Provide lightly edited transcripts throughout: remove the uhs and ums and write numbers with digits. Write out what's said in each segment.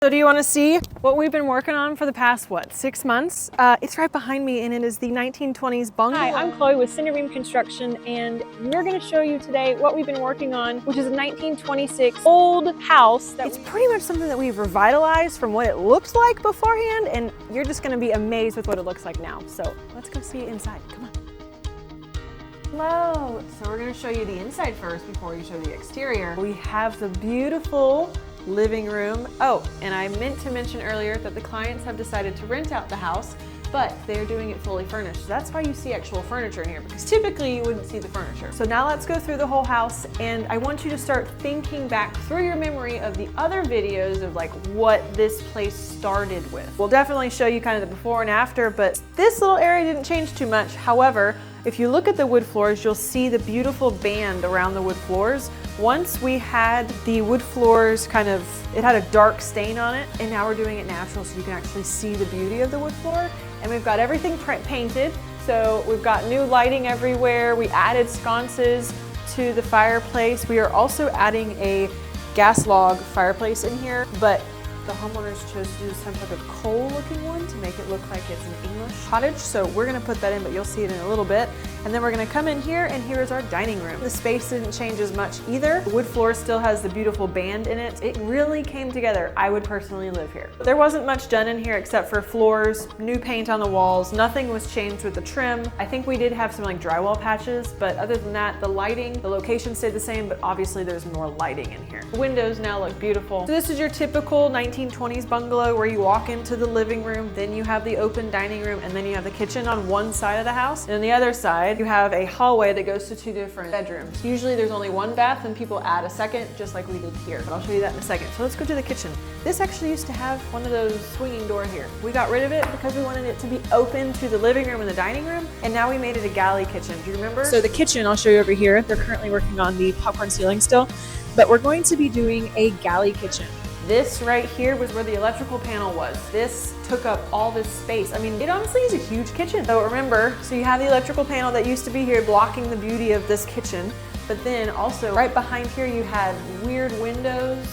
So do you want to see what we've been working on for the past, 6 months? It's right behind me and it is the 1920s bungalow. Hi, I'm Chloe with CenterBeam Construction and we're going to show you today what we've been working on, which is a 1926 old house. It's pretty much something that we've revitalized from what it looked like beforehand, and you're just going to be amazed with what it looks like now. So let's go see it inside. Come on. Hello. So we're going to show you the inside first before we show the exterior. We have the beautiful living room. Oh, and I meant to mention earlier that the clients have decided to rent out the house, but they're doing it fully furnished. So that's why you see actual furniture in here, because typically you wouldn't see the furniture. So now let's go through the whole house, and I want you to start thinking back through your memory of the other videos of like what this place started with. We'll definitely show you kind of the before and after, but this little area didn't change too much. However, if you look at the wood floors, you'll see the beautiful band around the wood floors. Once we had the wood floors it had a dark stain on it, and now we're doing it natural so you can actually see the beauty of the wood floor. And we've got everything painted. So we've got new lighting everywhere. We added sconces to the fireplace. We are also adding a gas log fireplace in here, but the homeowners chose to do some type of coal looking one to make it look like it's an English cottage. So we're gonna put that in, but you'll see it in a little bit. And then we're gonna come in here, and here's our dining room. The space didn't change as much either. The wood floor still has the beautiful band in it. It really came together. I would personally live here. There wasn't much done in here except for floors, new paint on the walls. Nothing was changed with the trim. I think we did have some like drywall patches, but other than that, the lighting, the location stayed the same, but obviously there's more lighting in here. The windows now look beautiful. So this is your typical 1920s bungalow where you walk into the living room, then you have the open dining room, and then you have the kitchen on one side of the house. And on the other side, you have a hallway that goes to 2 different bedrooms. Usually there's only one bath and people add a second, just like we did here. But I'll show you that in a second. So let's go to the kitchen. This actually used to have one of those swinging door here. We got rid of it because we wanted it to be open to the living room and the dining room. And now we made it a galley kitchen. Do you remember? So the kitchen, I'll show you over here. They're currently working on the popcorn ceiling still, but we're going to be doing a galley kitchen. This right here was where the electrical panel was. This took up all this space. I mean, it honestly is a huge kitchen. So remember, so you have the electrical panel that used to be here blocking the beauty of this kitchen, but then also right behind here you had weird windows,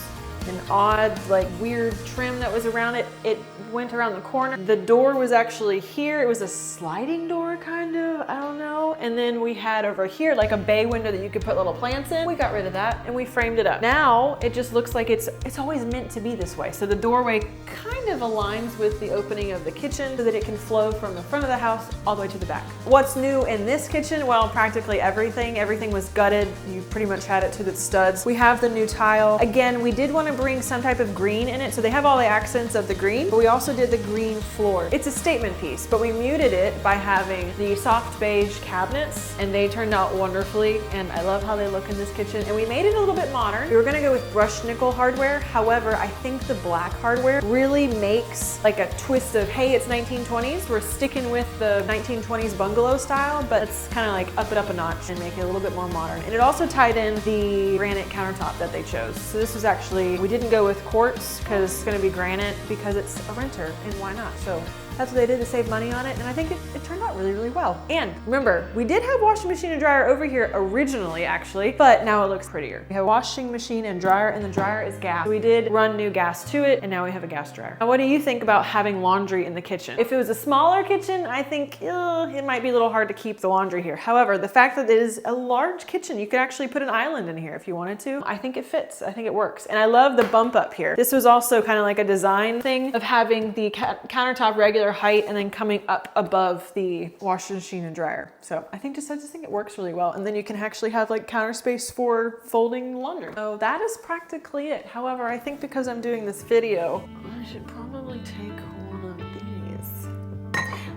an odd, like weird trim that was around it. It went around the corner. The door was actually here. It was a sliding door kind of, I don't know. And then we had over here like a bay window that you could put little plants in. We got rid of that and we framed it up. Now it just looks like it's always meant to be this way. So the doorway kind of aligns with the opening of the kitchen so that it can flow from the front of the house all the way to the back. What's new in this kitchen? Well, practically everything. Everything was gutted. You pretty much had it to the studs. We have the new tile. Again, we did want to bring some type of green in it, so they have all the accents of the green, but we also did the green floor. It's a statement piece, but we muted it by having the soft beige cabinets, and they turned out wonderfully, and I love how they look in this kitchen. And we made it a little bit modern. We were gonna go with brushed nickel hardware. However, I think the black hardware really makes like a twist of, hey, it's 1920s. We're sticking with the 1920s bungalow style, but it's kind of like up it up a notch and make it a little bit more modern. And it also tied in the granite countertop that they chose. So this was actually, we didn't go with quartz because it's going to be granite because it's a renter, and why not? So that's what they did to save money on it, and I think it turned out really, really well. And remember, we did have washing machine and dryer over here originally, actually, but now it looks prettier. We have washing machine and dryer, and the dryer is gas. We did run new gas to it, and now we have a gas dryer. Now, what do you think about having laundry in the kitchen? If it was a smaller kitchen, I think it might be a little hard to keep the laundry here. However, the fact that it is a large kitchen, you could actually put an island in here if you wanted to. I think it fits. I think it works. And I love the bump up here. This was also kind of like a design thing of having the countertop regular height and then coming up above the washing machine and dryer. So I just think it works really well. And then you can actually have like counter space for folding laundry. So that is practically it. However, I think because I'm doing this video, I should probably take one of these.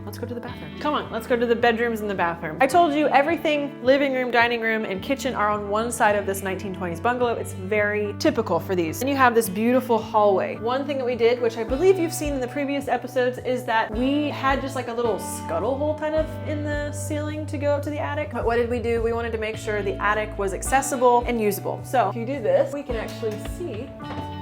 Let's go to the bathroom. Come on, let's go to the bedrooms and the bathroom. I told you everything, living room, dining room, and kitchen are on one side of this 1920s bungalow. It's very typical for these. And you have this beautiful hallway. One thing that we did, which I believe you've seen in the previous episodes, is that we had just like a little scuttle hole kind of in the ceiling to go up to the attic. But what did we do? We wanted to make sure the attic was accessible and usable. So if you do this, we can actually see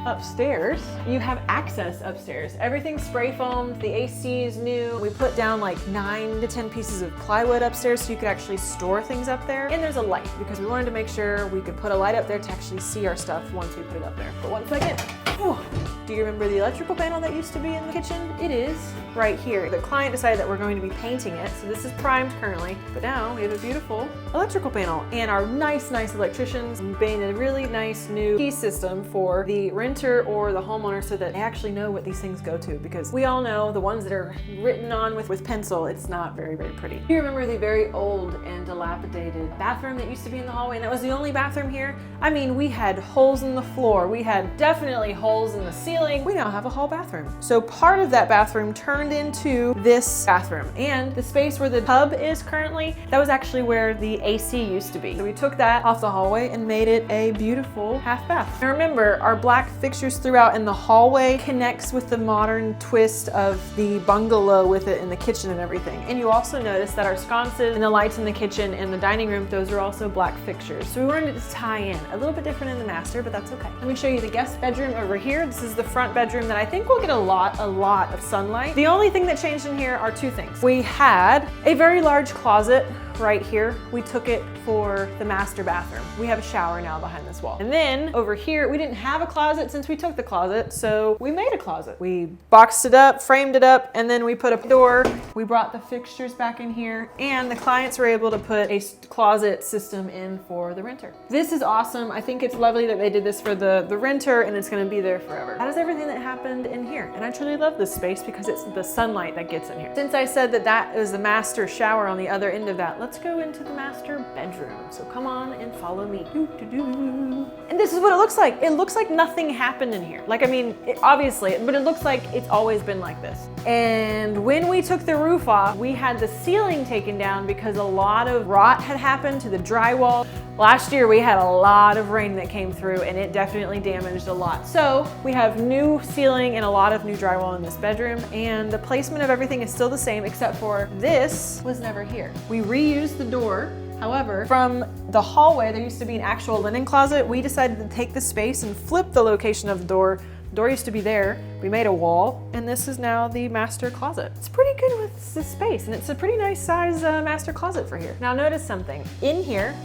upstairs. You have access upstairs. Everything's spray foamed. The AC is new. We put down like 9 to 10 pieces of plywood upstairs so you could actually store things up there. And there's a light because we wanted to make sure we could put a light up there to actually see our stuff once we put it up there. But one second. Whew. Do you remember the electrical panel that used to be in the kitchen? It is right here. The client decided that we're going to be painting it, so this is primed currently, but now we have a beautiful electrical panel. And our nice electricians made a really nice new key system for the renter or the homeowner so that they actually know what these things go to, because we all know the ones that are written on with pencil, it's not very pretty. Do you remember the very old and dilapidated bathroom that used to be in the hallway, and that was the only bathroom here? I mean, we had holes in the floor, we had definitely holes in the ceiling. We now have a hall bathroom. So part of that bathroom turned into this bathroom, and the space where the tub is currently, that was actually where the AC used to be. So we took that off the hallway and made it a beautiful half bath. Now remember, our black fixtures throughout in the hallway connects with the modern twist of the bungalow with it in the kitchen and everything. And you also notice that our sconces and the lights in the kitchen and the dining room, those are also black fixtures. So we wanted it to tie in. A little bit different in the master, but that's okay. Let me show you the guest bedroom over here. This is the front bedroom that I think will get a lot of sunlight. The only thing that changed in here are two things. We had a very large closet right here. We took it for the master bathroom. We have a shower now behind this wall. And then over here, we didn't have a closet since we took the closet, so we made a closet. We boxed it up, framed it up, and then we put a door. We brought the fixtures back in here, and the clients were able to put a closet system in for the renter. This is awesome. I think it's lovely that they did this for the renter, and it's gonna be there forever. That is everything that happened in here, and I truly love this space because it's the sunlight that gets in here. Since I said that that is the master shower on the other end of that, let's go into the master bedroom. So come on and follow me. And this is what it looks like. It looks like nothing happened in here. Like, I mean, obviously, but it looks like it's always been like this. And when we took the roof off, we had the ceiling taken down because a lot of rot had happened to the drywall. Last year, we had a lot of rain that came through, and it definitely damaged a lot. So we have new ceiling and a lot of new drywall in this bedroom, and the placement of everything is still the same, except for this was never here. We reused the door. However, from the hallway, there used to be an actual linen closet. We decided to take the space and flip the location of the door. The door used to be there. We made a wall, and this is now the master closet. It's pretty good with the space, and it's a pretty nice size master closet for here. Now notice something. In here,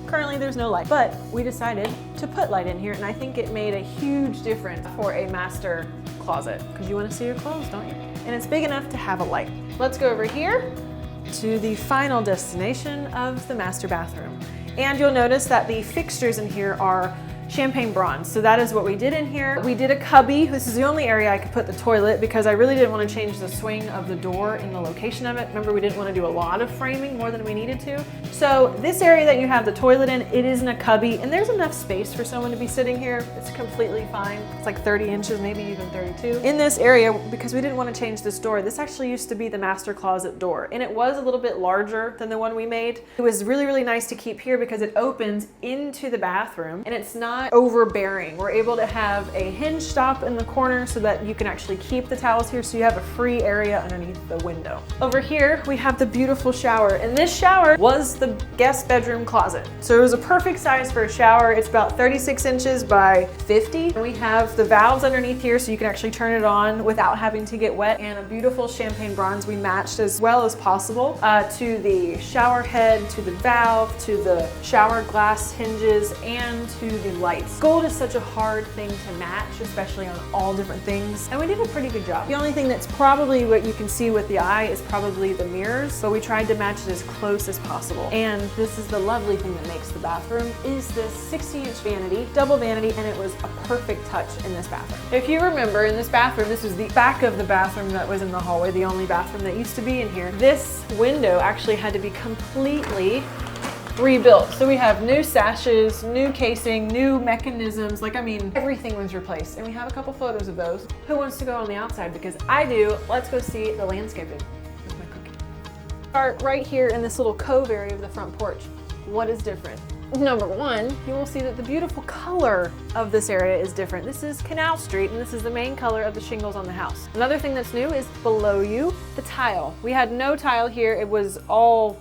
currently there's no light, but we decided to put light in here, and I think it made a huge difference for a master closet, because you want to see your clothes, don't you? And it's big enough to have a light. Let's go over here to the final destination of the master bathroom. And you'll notice that the fixtures in here are champagne bronze. So that is what we did in here. We did a cubby. This is the only area I could put the toilet because I really didn't want to change the swing of the door in the location of it. Remember, we didn't want to do a lot of framing, more than we needed to. So this area that you have the toilet in, it is in a cubby, and there's enough space for someone to be sitting here. It's completely fine. It's like 30 inches, maybe even 32. In this area, because we didn't want to change this door, this actually used to be the master closet door, and it was a little bit larger than the one we made. It was really nice to keep here because it opens into the bathroom, and it's not overbearing. We're able to have a hinge stop in the corner so that you can actually keep the towels here, so you have a free area underneath the window. Over here, we have the beautiful shower, and this shower was the guest bedroom closet. So it was a perfect size for a shower. It's about 36 inches by 50. And we have the valves underneath here so you can actually turn it on without having to get wet, and a beautiful champagne bronze we matched as well as possible to the shower head, to the valve, to the shower glass hinges, and to the lights. Gold is such a hard thing to match, especially on all different things, and we did a pretty good job. The only thing that's probably what you can see with the eye is probably the mirrors, but we tried to match it as close as possible. And this is the lovely thing that makes the bathroom is this 60-inch vanity, double vanity, and it was a perfect touch in this bathroom. If you remember, in this bathroom, this was the back of the bathroom that was in the hallway, the only bathroom that used to be in here. This window actually had to be completely rebuilt. So we have new sashes, new casing, new mechanisms. Like, I mean, everything was replaced. And we have a couple photos of those. Who wants to go on the outside? Because I do. Let's go see the landscaping with my cookie. Start right here in this little cove area of the front porch. What is different? Number one, you will see that the beautiful color of this area is different. This is Canal Street, and this is the main color of the shingles on the house. Another thing that's new is below you, the tile. We had no tile here. It was all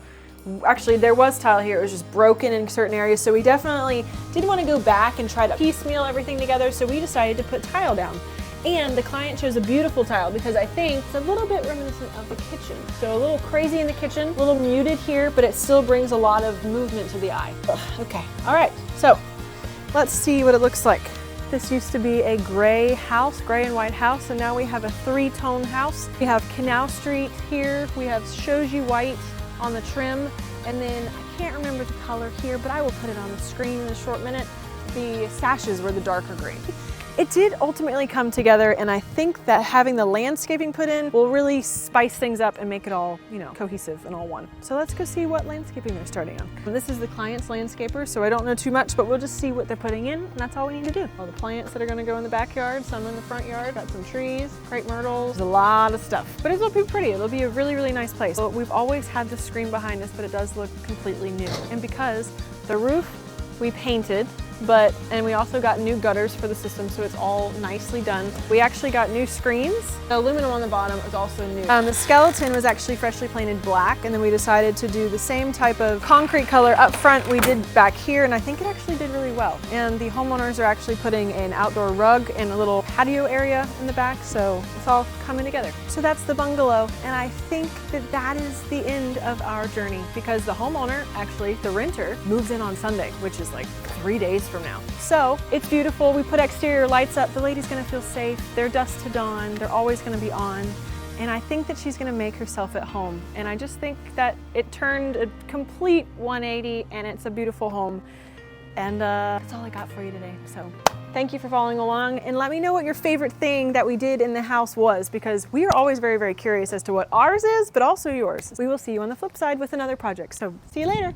actually, there was tile here, it was just broken in certain areas, so we definitely didn't want to go back and try to piecemeal everything together, so we decided to put tile down. And the client chose a beautiful tile because I think it's a little bit reminiscent of the kitchen. So a little crazy in the kitchen, a little muted here, but it still brings a lot of movement to the eye. Ugh, okay, all right, so let's see what it looks like This used to be a gray house, gray and white house, and now we have a three-tone house. We have Canal Street here. We have shoji white on the trim, and then I can't remember the color here, but I will put it on the screen in a short minute. The sashes were the darker green. It did ultimately come together, and I think that having the landscaping put in will really spice things up and make it all, you know, cohesive and all one. So let's go see what landscaping they're starting on. This is the client's landscaper, so I don't know too much, but we'll just see what they're putting in, and that's all we need to do. All the plants that are gonna go in the backyard, some in the front yard, got some trees, crepe myrtles, there's a lot of stuff. But it'll be pretty, it'll be a really, really nice place. So we've always had the screen behind us, but it does look completely new. And because the roof we painted, and we also got new gutters for the system, so it's all nicely done. We actually got new screens. The aluminum on the bottom is also new. The skeleton was actually freshly painted black, and then we decided to do the same type of concrete color up front we did back here, and I think it actually did really well. And the homeowners are actually putting an outdoor rug and a little patio area in the back, so it's all coming together. So that's the bungalow, and I think that that is the end of our journey, because the homeowner, actually the renter, moves in on Sunday, which is like 3 days from now. So it's beautiful. We put exterior lights up. The lady's gonna feel safe. They're dusk to dawn. They're always gonna be on. And I think that she's gonna make herself at home. And I just think that it turned a complete 180, and it's a beautiful home. And that's all I got for you today. So thank you for following along, and let me know what your favorite thing that we did in the house was, because we are always very, very curious as to what ours is, but also yours. We will see you on the flip side with another project. So see you later.